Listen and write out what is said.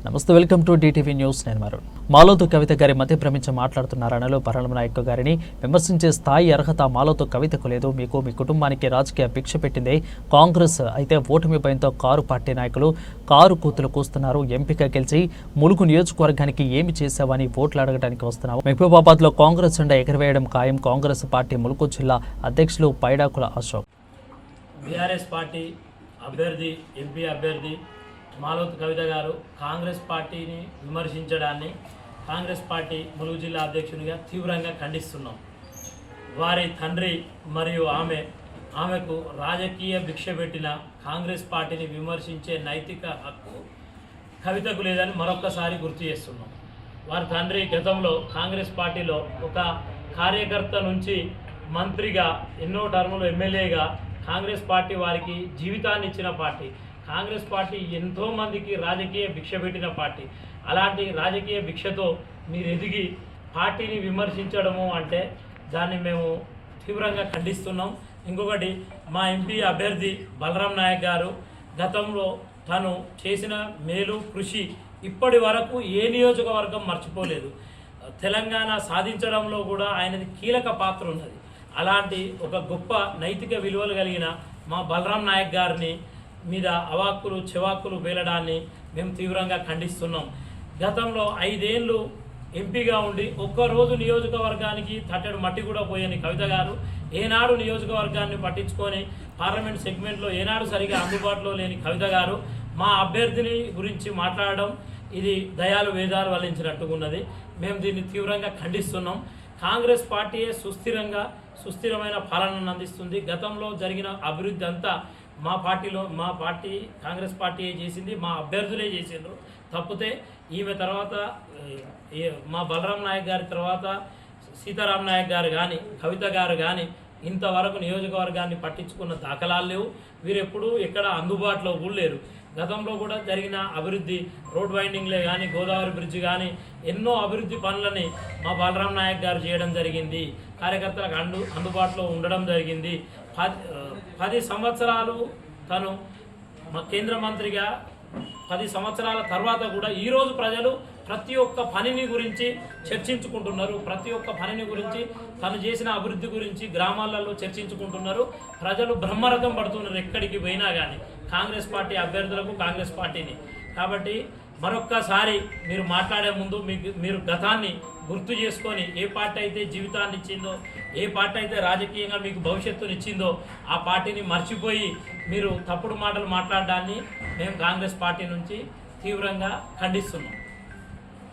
నమస్తే, welcome to DTV news. నేను మరుణ్. మాలోతు కవిత గారి మధ్య భ్రమించి మాట్లాడుతున్నారనలో పరమనాయక్ గారిని విమర్శించే స్థాయి అర్హత మాలోతు కవితకు లేదు. మీకు మీ కుటుంబానికి రాజకీయ భిక్ష పెట్టిందే కాంగ్రెస్. అయితే ఓటమి భయంతో కారు పార్టీ నాయకులు కారు కూతులు కూస్తున్నారు. ఎంపిక గెలిచి ములుగు నియోజకవర్గానికి ఏమి చేశావని ఓట్లు అడగడానికి వస్తున్నావు. మహబూబాబాద్ లో కాంగ్రెస్ జెండా ఎగరవేయడం ఖాయం. కాంగ్రెస్ పార్టీ ములుగు జిల్లా అధ్యక్షులు పైడాకుల అశోక్. బీఆర్ఎస్ పార్టీ అభ్యర్థి ఎంపీ అభ్యర్థి మాలోతు కవిత గారు కాంగ్రెస్ పార్టీని విమర్శించడాన్ని కాంగ్రెస్ పార్టీ ములుగు జిల్లా అధ్యక్షునిగా తీవ్రంగా ఖండిస్తున్నాం. వారి తండ్రి మరియు ఆమెకు రాజకీయ భిక్ష పెట్టిన కాంగ్రెస్ పార్టీని విమర్శించే నైతిక హక్కు కవితకు లేదని మరొక్కసారి గుర్తు చేస్తున్నాం. వారి తండ్రి గతంలో కాంగ్రెస్ పార్టీలో ఒక కార్యకర్త నుంచి మంత్రిగా, ఎన్నో టర్ములు ఎమ్మెల్యేగా కాంగ్రెస్ పార్టీ వారికి జీవితాన్ని ఇచ్చిన పార్టీ. కాంగ్రెస్ పార్టీ ఎంతోమందికి రాజకీయ భిక్ష పెట్టిన పార్టీ. అలాంటి రాజకీయ భిక్షతో మీరు ఎదిగి పార్టీని విమర్శించడము అంటే దాన్ని మేము తీవ్రంగా ఖండిస్తున్నాం. ఇంకొకటి, మా ఎంపీ అభ్యర్థి బలరాం నాయక్ గారు గతంలో తను చేసిన మేలు కృషి ఇప్పటి వరకు ఏ నియోజకవర్గం మర్చిపోలేదు. తెలంగాణ సాధించడంలో కూడా ఆయనది కీలక పాత్ర ఉన్నది. అలాంటి ఒక గొప్ప నైతిక విలువలు కలిగిన మా బలరాం నాయక్ గారిని మీద అవాక్కులు చెవాక్కులు పేలడాన్ని మేము తీవ్రంగా ఖండిస్తున్నాం. గతంలో 5 ఏళ్ళు ఎంపీగా ఉండి ఒక్కరోజు నియోజకవర్గానికి తట్టెడు మట్టి కూడా పోయని కవిత గారు ఏనాడు నియోజకవర్గాన్ని పట్టించుకొని పార్లమెంట్ సెగ్మెంట్లో ఏనాడు సరిగా అందుబాటులో లేని కవిత గారు మా అభ్యర్థిని గురించి మాట్లాడడం ఇది దయాలు వేదాలు వల్లించినట్టుకున్నది. మేము దీన్ని తీవ్రంగా ఖండిస్తున్నాం. కాంగ్రెస్ పార్టీయే సుస్థిరమైన పాలనను అందిస్తుంది. గతంలో జరిగిన అభివృద్ధి అంతా మా పార్టీ కాంగ్రెస్ పార్టీ చేసింది, మా అభ్యర్థులే చేసిండ్రు. తప్పితే ఈమె తర్వాత మా బలరాం నాయక్ గారి తర్వాత సీతారాం నాయక్ గారు కానీ కవిత గారు కానీ ఇంతవరకు నియోజకవర్గాన్ని పట్టించుకున్న దాఖలాలు లేవు. వీరెప్పుడు ఎక్కడ అందుబాటులో కూడా లేరు. గతంలో కూడా జరిగిన అభివృద్ధి, రోడ్ వైండింగ్లే కానీ, గోదావరి బ్రిడ్జ్ కానీ ఎన్నో అభివృద్ధి పనులని మా బలరాం నాయక్ గారు చేయడం జరిగింది. కార్యకర్తలకు అందుబాటులో ఉండడం జరిగింది. 10 సంవత్సరాలు తను మా కేంద్ర మంత్రిగా 10 సంవత్సరాల తర్వాత కూడా ఈరోజు ప్రజలు ప్రతి ఒక్క పనిని గురించి చర్చించుకుంటున్నారు. ప్రతి ఒక్క పనిని గురించి, తను చేసిన అభివృద్ధి గురించి గ్రామాలలో చర్చించుకుంటున్నారు. ప్రజలు బ్రహ్మరథం పడుతున్నారు ఎక్కడికి పోయినా కానీ కాంగ్రెస్ పార్టీ అభ్యర్థులకు, కాంగ్రెస్ పార్టీని. కాబట్టి మరొక్కసారి మీరు మాట్లాడే ముందు మీరు గతాన్ని గుర్తు చేసుకొని, ఏ పార్టీ అయితే జీవితాన్ని ఇచ్చిందో, ఏ పార్టీ అయితే రాజకీయంగా మీకు భవిష్యత్తునిచ్చిందో ఆ పార్టీని మర్చిపోయి మీరు తప్పుడు మాటలు మాట్లాడడాన్ని మేము కాంగ్రెస్ పార్టీ నుంచి తీవ్రంగా ఖండిస్తున్నాం.